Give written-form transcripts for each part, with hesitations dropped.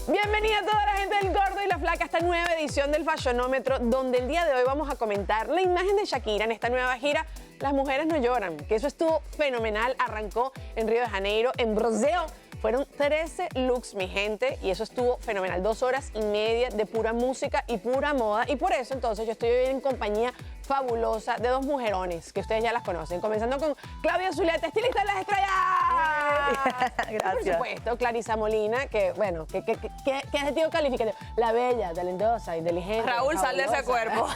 Bienvenida a toda la gente del Gordo y la Flaca a esta nueva edición del Fashionómetro, donde el día de hoy vamos a comentar la imagen de Shakira en esta nueva gira Las Mujeres No Lloran, que eso estuvo fenomenal. Arrancó en Río de Janeiro, en Brasil. Fueron 13 looks, mi gente, y eso estuvo fenomenal. 2 horas y media de pura música y pura moda. Y por eso, entonces, yo estoy hoy en compañía fabulosa de 2 mujerones que ustedes ya las conocen. Comenzando con Claudia Zuleta, estilista de las estrellas. Gracias. Y por supuesto, Clarisa Molina, que, bueno, que adjetivo calificativo. La bella, talentosa, inteligente. Raúl, sal de ese cuerpo.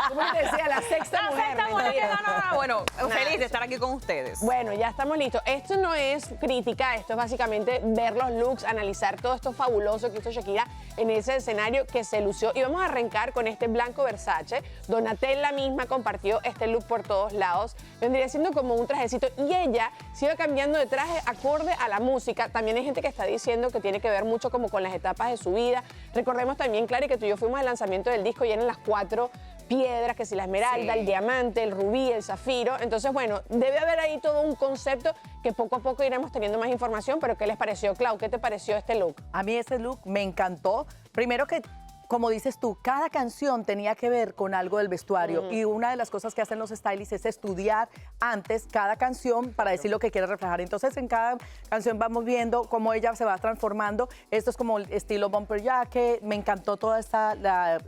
¿Cómo te decía? La sexta mujer. La sexta mujer. mentira. No. Bueno, Nada. feliz de estar aquí con ustedes. Bueno, ya estamos listos. Esto no es crítica, esto es básicamente ver los looks, analizar todo esto fabuloso que hizo Shakira en ese escenario que se lució. Y vamos a arrancar con este blanco Versace. Donatella misma compartió este look por todos lados. Vendría siendo como un trajecito y ella se iba cambiando de traje acorde a la música. También hay gente que está diciendo que tiene que ver mucho como con las etapas de su vida. Recordemos también, Clary, que tú y yo fuimos al lanzamiento del disco y eran las 4 piedras, que si la esmeralda, Sí. el diamante, el rubí, el zafiro. Entonces, bueno, debe haber ahí todo un concepto que poco a poco iremos teniendo más información, pero ¿qué les pareció, Clau? ¿Qué te pareció este look? A mí ese look me encantó. Primero que, como dices tú, cada canción tenía que ver con algo del vestuario. Y una de las cosas que hacen los stylists es estudiar antes cada canción para decir lo que quiere reflejar. Entonces, en cada canción vamos viendo cómo ella se va transformando. Esto es como el estilo bumper jacket. Me encantó toda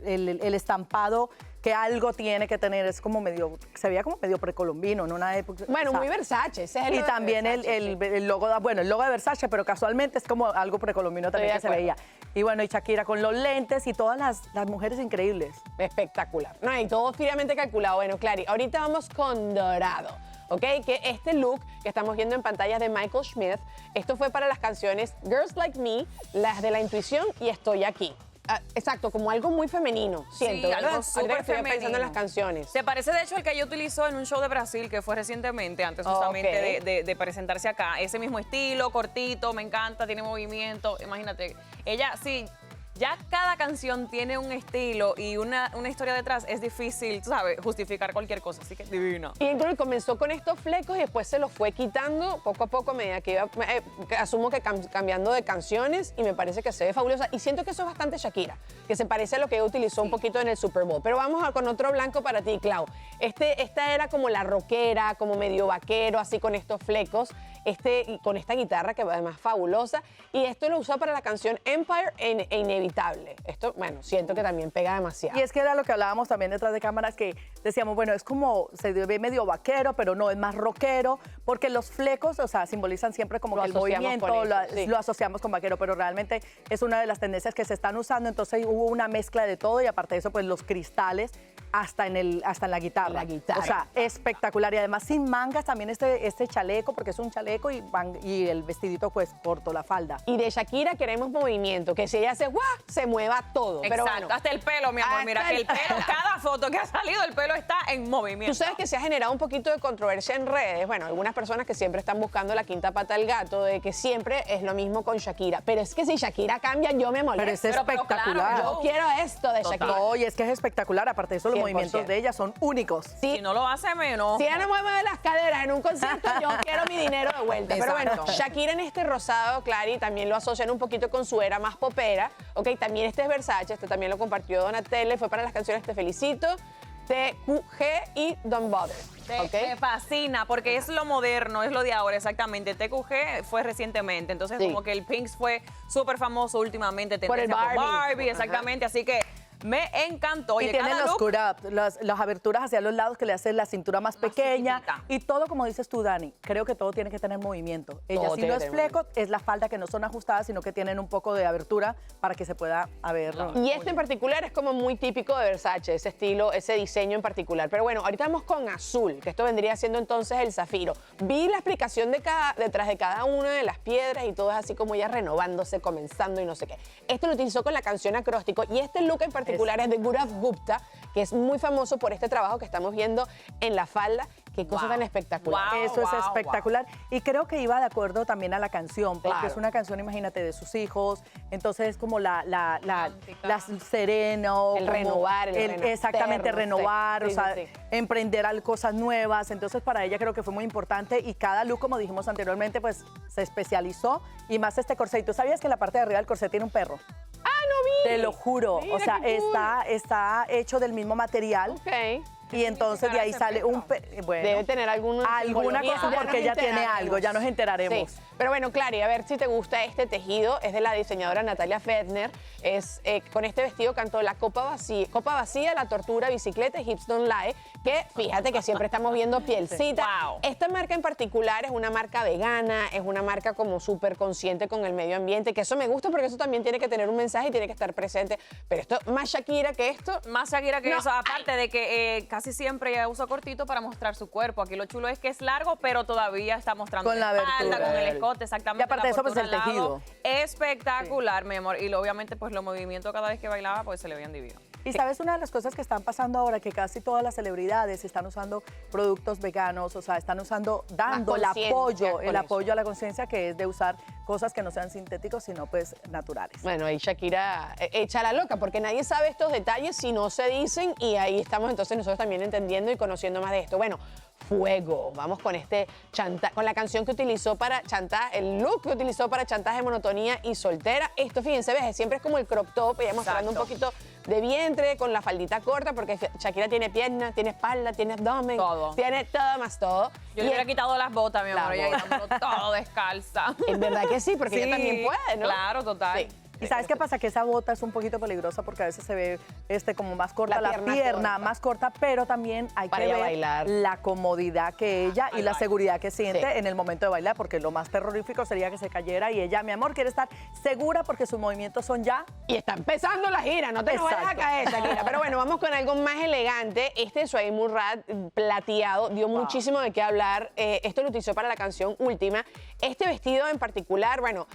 el estampado que algo tiene que tener. Es como medio, se veía como medio precolombino en una época. Bueno, o sea, muy Versace. Ese es el y logo de también Versace, el logo, bueno, el logo de Versace, pero casualmente es como algo precolombino también que Estoy se de veía. Y bueno, y Shakira con los lentes y todas las mujeres increíbles. Espectacular. No, y todo fríamente calculado. Bueno, Clary, ahorita vamos con dorado. ¿Ok? Que este look que estamos viendo en pantallas de Michael Smith, esto fue para las canciones Girls Like Me, las de La Intuición y Estoy Aquí. Exacto, como algo muy femenino, siento, Sí, ¿verdad? algo súper Ahorita que estoy femenino. pensando en las canciones. Se parece, de hecho, al que ella utilizó en un show de Brasil que fue recientemente, antes justamente Ok. de presentarse acá. Ese mismo estilo, cortito, me encanta, tiene movimiento. Imagínate, ella sí, ya cada canción tiene un estilo y una historia detrás. Es difícil, tú sabes, justificar cualquier cosa, así que divino. Y incluso comenzó con estos flecos y después se los fue quitando poco a poco a medida que iba, asumo que cambiando de canciones, y me parece que se ve fabulosa. Y siento que eso es bastante Shakira, que se parece a lo que ella utilizó un poquito en el Super Bowl. Pero vamos con otro blanco para ti, Clau. Esta era como la rockera, como medio vaquero, así con estos flecos, y con esta guitarra que además es fabulosa. Y esto lo usó para la canción Empire e Inevitable. Esto, bueno, siento que también pega demasiado. Y es que era lo que hablábamos también detrás de cámaras, que decíamos, bueno, es como, se ve medio vaquero, pero no, es más rockero, porque los flecos, o sea, simbolizan siempre como Lo que el asociamos movimiento, con eso, sí. lo asociamos con vaquero, pero realmente es una de las tendencias que se están usando. Entonces hubo una mezcla de todo, y aparte de eso, pues los cristales hasta en la guitarra. La guitarra. O sea, espectacular. Y además sin mangas también este chaleco, porque es un chaleco, y el vestidito pues corto, la falda. Y de Shakira queremos movimiento, que si ella hace ¡guau!, se mueva todo. Pero Exacto, bueno, hasta el pelo, mi amor. hasta Mira, el el pelo, cada foto que ha salido, el pelo está en movimiento. tú sabes que se ha generado un poquito de controversia en redes. Bueno, algunas personas que siempre están buscando la quinta pata del gato, de que siempre es lo mismo con Shakira. Pero es que si Shakira cambia, yo me molesto. Pero es Pero espectacular. claro, Yo quiero esto de Total. Shakira. No, y es que es espectacular. Aparte de eso, los 100%. movimientos de ella son únicos. Sí, Si no lo hace, menos. si ella no mueve las caderas en un concierto, yo quiero mi dinero de vuelta. Pero bueno, Exacto. Shakira en este rosado, Clary, también lo asocian un poquito con su era más popera. Ok, también este es Versace, este también lo compartió Donatella, fue para las canciones Te Felicito, TQG y Don't Bother. ¿Ok? Me fascina porque es lo moderno, es lo de ahora, exactamente. TQG fue recientemente, entonces Sí. como que el Pinks fue súper famoso últimamente. Por el tendencia Barbie. exactamente, así que me encantó. Oye, Y tiene cada los look, cut-up, las aberturas hacia los lados que le hacen la cintura más pequeña. chiquitita. Y todo, como dices tú, Dani, creo que todo tiene que tener movimiento. Ella, Todo si tiene no que es tener fleco, es la falda, que no son ajustadas, sino que tienen un poco de abertura para que se pueda ver. Y este en particular es como muy típico de Versace, ese estilo, ese diseño en particular. Pero bueno, ahorita vamos con azul, que esto vendría siendo entonces el zafiro. Vi la explicación detrás de cada una de las piedras y todo es así como ya renovándose, comenzando y no sé qué. Esto lo utilizó con la canción Acróstico, y este look en particular es de Gaurav Gupta, que es muy famoso por este trabajo que estamos viendo en la falda, qué cosa tan espectacular. Wow. Eso es espectacular. Y creo que iba de acuerdo también a la canción, porque Claro. es una canción, imagínate, de sus hijos. Entonces es como la Romántica. sereno. El como renovar, el renacer, exactamente, no sé. renovar, Sí, o sea, sí, sí. emprender cosas nuevas. Entonces para ella creo que fue muy importante y cada look, como dijimos anteriormente, pues se especializó y más este corset. ¿Tú sabías que la parte de arriba del corset tiene un perro? ¡Ah, no vi! Te lo juro. Mira, o sea, qué cool. está hecho del mismo material. Ok. Y entonces de ahí sale un bueno, Debe tener alguna alguna cosa Ya porque nos ella tiene enteraremos. algo, ya nos enteraremos. Sí. Pero bueno, Clary, a ver si te gusta este tejido. Es de la diseñadora Natalia Fedner. Con este vestido cantó la Copa Vacía, La Tortura, Bicicleta y Hips Don't Lie, que fíjate que siempre estamos viendo pielcita. Wow. Esta marca en particular es una marca vegana, es una marca como súper consciente con el medio ambiente, que eso me gusta porque eso también tiene que tener un mensaje y tiene que estar presente. Pero esto, más Shakira que esto, Más Shakira que No, eso, aparte de que casi siempre ella usa cortito para mostrar su cuerpo. Aquí lo chulo es que es largo, pero todavía está mostrando Con la espalda, abertura. con el escote, exactamente. Y aparte la de eso, pues, apertura el al lado. tejido. Espectacular, mi amor. Y obviamente, pues los movimientos cada vez que bailaba, pues se le veían divinos. Y sabes, una de las cosas que están pasando ahora, que casi todas las celebridades están usando productos veganos, o sea, están dando el conciencia apoyo, con el eso. apoyo a la conciencia, que es de usar cosas que no sean sintéticos, sino pues naturales. bueno, ahí Shakira echa la loca, porque nadie sabe estos detalles si no se dicen, y ahí estamos entonces nosotros también entendiendo y conociendo más de esto. Bueno, fuego. Vamos con con la canción que utilizó para chantaje, el look que utilizó para chantaje, monotonía y soltera. Esto, fíjense, ves, siempre es como el crop top, ella mostrando un Exacto. poquito de vientre con la faldita corta, porque Shakira tiene piernas, tiene espalda, tiene abdomen, Todo. tiene todo más todo. Yo Y le hubiera quitado las botas, mi amor, La ella bota. dándolo todo descalza. en verdad que sí, porque Sí, ella también puede, ¿no? Claro, total. Sí. ¿Y sabes qué pasa? Que esa bota es un poquito peligrosa porque a veces se ve como más corta La la pierna pierna, corta. más corta, pero también hay Para que ella ver bailar. la comodidad que ella y al la baile. seguridad que siente Sí. en el momento de bailar, porque lo más terrorífico sería que se cayera y ella, mi amor, quiere estar segura porque sus movimientos son ya. Y está empezando la gira, no te nos vayas a Exacto. caer, Shakira. Pero bueno, vamos con algo más elegante. Este Suede Murad plateado dio muchísimo de qué hablar. Esto lo utilizó para la canción Última. Este vestido en particular, bueno,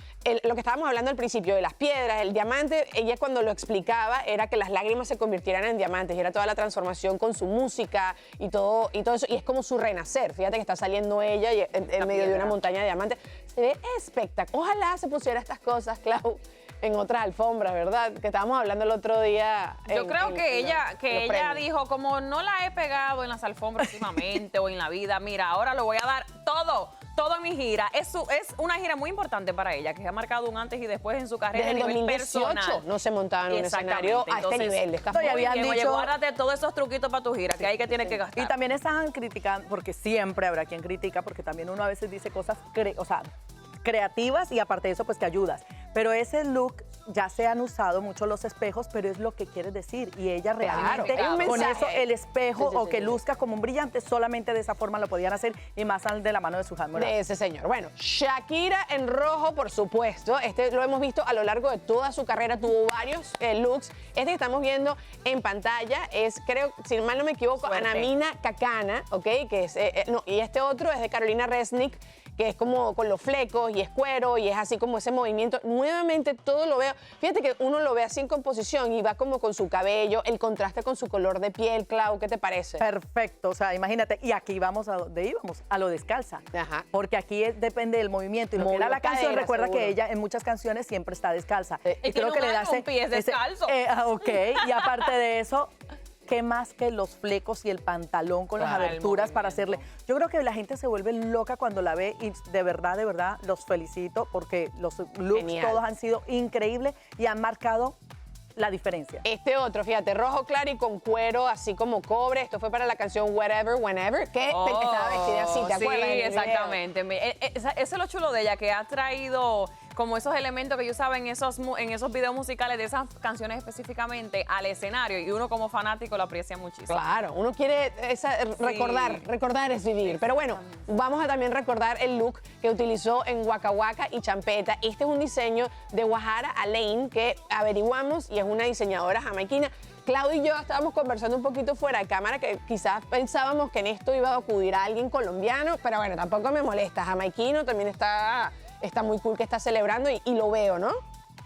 lo que estábamos hablando al principio de las piedras, el diamante, ella cuando lo explicaba era que las lágrimas se convirtieran en diamantes y era toda la transformación con su música y todo eso. Y es como su renacer. Fíjate que está saliendo ella y en medio de una piedra. montaña de diamantes. Se ve espectacular. Ojalá se pusiera estas cosas, Clau, en otras alfombras, ¿verdad? Que estábamos hablando el otro día. Yo creo que ella los ella premios. dijo, como no la he pegado en las alfombras últimamente o en la vida, mira, ahora lo voy a dar todo en mi gira. Es una gira muy importante para ella, que ha marcado un antes y después en su carrera Desde el a nivel 2018 personal. no se montaba en un Exactamente. escenario a este Entonces, nivel. De esta no, y forma. habían Bien, oye, dicho- guárdate todos esos truquitos para tu gira, que hay que tienes que gastar. Y también estaban criticando, porque siempre habrá quien critica, porque también uno a veces dice cosas, creativas y aparte de eso, pues que ayudas. Pero ese look ya se han usado mucho los espejos, pero es lo que quiere decir. Y ella Claro, realmente, hay un con mensaje. eso, el espejo Sí, sí, o sí, que sí. luzca como un brillante, solamente de esa forma lo podían hacer y más de la mano de su Murad. De ese señor. Bueno, Shakira en rojo, por supuesto. Este lo hemos visto a lo largo de toda su carrera. Tuvo varios looks. Este que estamos viendo en pantalla es, creo, si mal no me equivoco, Suerte. Anamina Kakana, ¿ok? Que es, no, y este otro es de Carolina Resnick, que es como con los flecos y es cuero y es así como ese movimiento. Nuevamente todo lo veo. Fíjate que uno lo ve así en composición y va como con su cabello, el contraste con su color de piel. Clau, ¿qué te parece? Perfecto, o sea, imagínate, y aquí vamos a donde íbamos, a lo descalza. Ajá. Porque aquí depende del movimiento y lo que Movió era la canción, cadera, recuerda seguro. que ella en muchas canciones siempre está descalza. Y tiene un pie descalzo. Ok, y aparte de eso, ¿qué más que los flecos y el pantalón con las Claro, el aberturas para movimiento. hacerle? Yo creo que la gente se vuelve loca cuando la ve y de verdad, los felicito porque los looks Genial. todos han sido increíbles y han marcado la diferencia. Este otro, fíjate, rojo claro y con cuero así como cobre. Esto fue para la canción Wherever, Whenever, que estaba vestida así, ¿te acuerdas? En el Sí, video. exactamente. Ese es lo chulo de ella, que ha traído como esos elementos que yo usaba en esos videos musicales de esas canciones específicamente al escenario y uno como fanático lo aprecia muchísimo. Claro, uno quiere recordar es vivir. Pero bueno, vamos a también recordar el look que utilizó en Waka Waka y Champeta. Este es un diseño de Wahara Alain que averiguamos y es una diseñadora jamaiquina. Claudio y yo estábamos conversando un poquito fuera de cámara que quizás pensábamos que en esto iba a acudir a alguien colombiano, pero bueno, tampoco me molesta. Jamaiquino también está muy cool que está celebrando y lo veo, ¿no?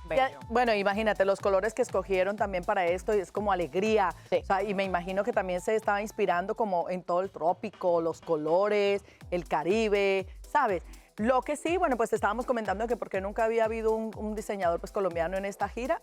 Ya, Bello. bueno, imagínate, los colores que escogieron también para esto y es como alegría. Sí. O sea, y me imagino que también se estaba inspirando como en todo el trópico, los colores, el Caribe, ¿sabes? Lo que sí, bueno, pues estábamos comentando que porque nunca había habido un diseñador pues colombiano en esta gira,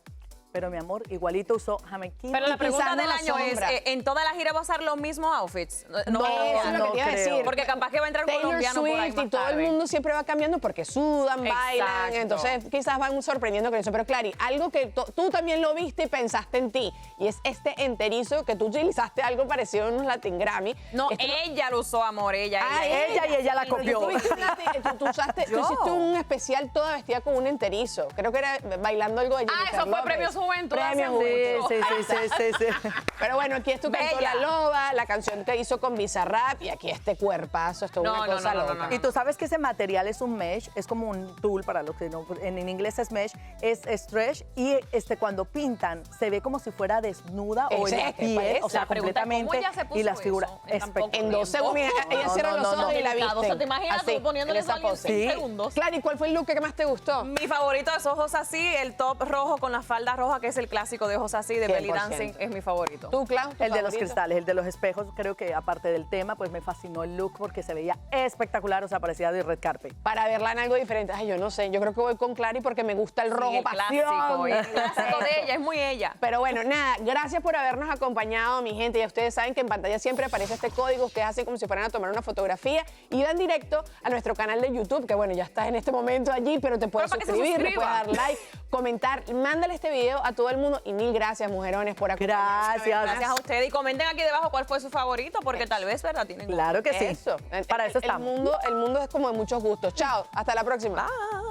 pero mi amor, igualito usó jamaiquín. Pero la Y pregunta quizás del no año es, asombra. ¿en toda la gira va a usar los mismos outfits? No, Eso es lo que te iba a creo. decir. Porque capaz que va a entrar Taylor colombiano por ahí Swift más y todo el tarde. mundo siempre va cambiando porque sudan, bailan, Exacto. entonces quizás van sorprendiendo con eso. Pero Clary, algo que tú también lo viste y pensaste en ti, y es este enterizo que tú utilizaste algo parecido en unos Latin Grammy. No, Esto ella lo usó, amor, ella. ella y ella la Pero copió. tú Yo. hiciste un especial toda vestida con un enterizo. Creo que era bailando algo de Jennifer Eso fue López. Premio Juventud hace Premio mucho. Juventud. Sí. Pero bueno, aquí es tu canto Bella. La Loba, la canción que hizo con Bizarrap y aquí este cuerpazo, esto es No, una no, cosa no, no, loca. no. Y tú sabes que ese material es un mesh, es como un tool para los que no, en inglés es mesh, es stretch y cuando pintan se ve como si fuera desnuda o en la Exacto, piel, parece. o sea, La pregunta es, ¿cómo completamente ella se puso y las figuras eso en tan poco En 2 tiempo? segundos, ella No, cierra no, los no, ojos no. y la Delicado. viste. O sea, ¿te imaginas tú poniéndole en esa eso a alguien pose. sin segundos? Claro, ¿y cuál fue el look que más te gustó? Mi favorito es ojos así, el top rojo con la falda roja, que es el clásico de ojos así, de belly 100%. dancing, es mi favorito. ¿Tú, Clau? tu El de los favorito? cristales, el de los espejos, creo que aparte del tema, pues me fascinó el look porque se veía espectacular, o sea, parecía de red carpet. Para verla en algo diferente. Ay, yo no sé, yo creo que voy con Clary porque me gusta el rojo Sí, el pasión. clásico, el clásico de ella, es muy ella. Pero bueno, nada, gracias por habernos acompañado, mi gente. Ya ustedes saben que en pantalla siempre aparece este código. Ustedes hacen como si fueran a tomar una fotografía y dan directo a nuestro canal de YouTube, que bueno, ya estás en este momento allí, pero te puedes Pero para que se suscribir, le puedes suscriban. dar like, comentar. Mándale este video a todo el mundo y mil gracias, mujerones, por acompañarnos. Gracias. Gracias a ustedes y comenten aquí debajo cuál fue su favorito, porque tal vez, ¿verdad? Tienen Claro que sí. Eso. Para eso El estamos. mundo es como de muchos gustos. Chao, hasta la próxima. Bye.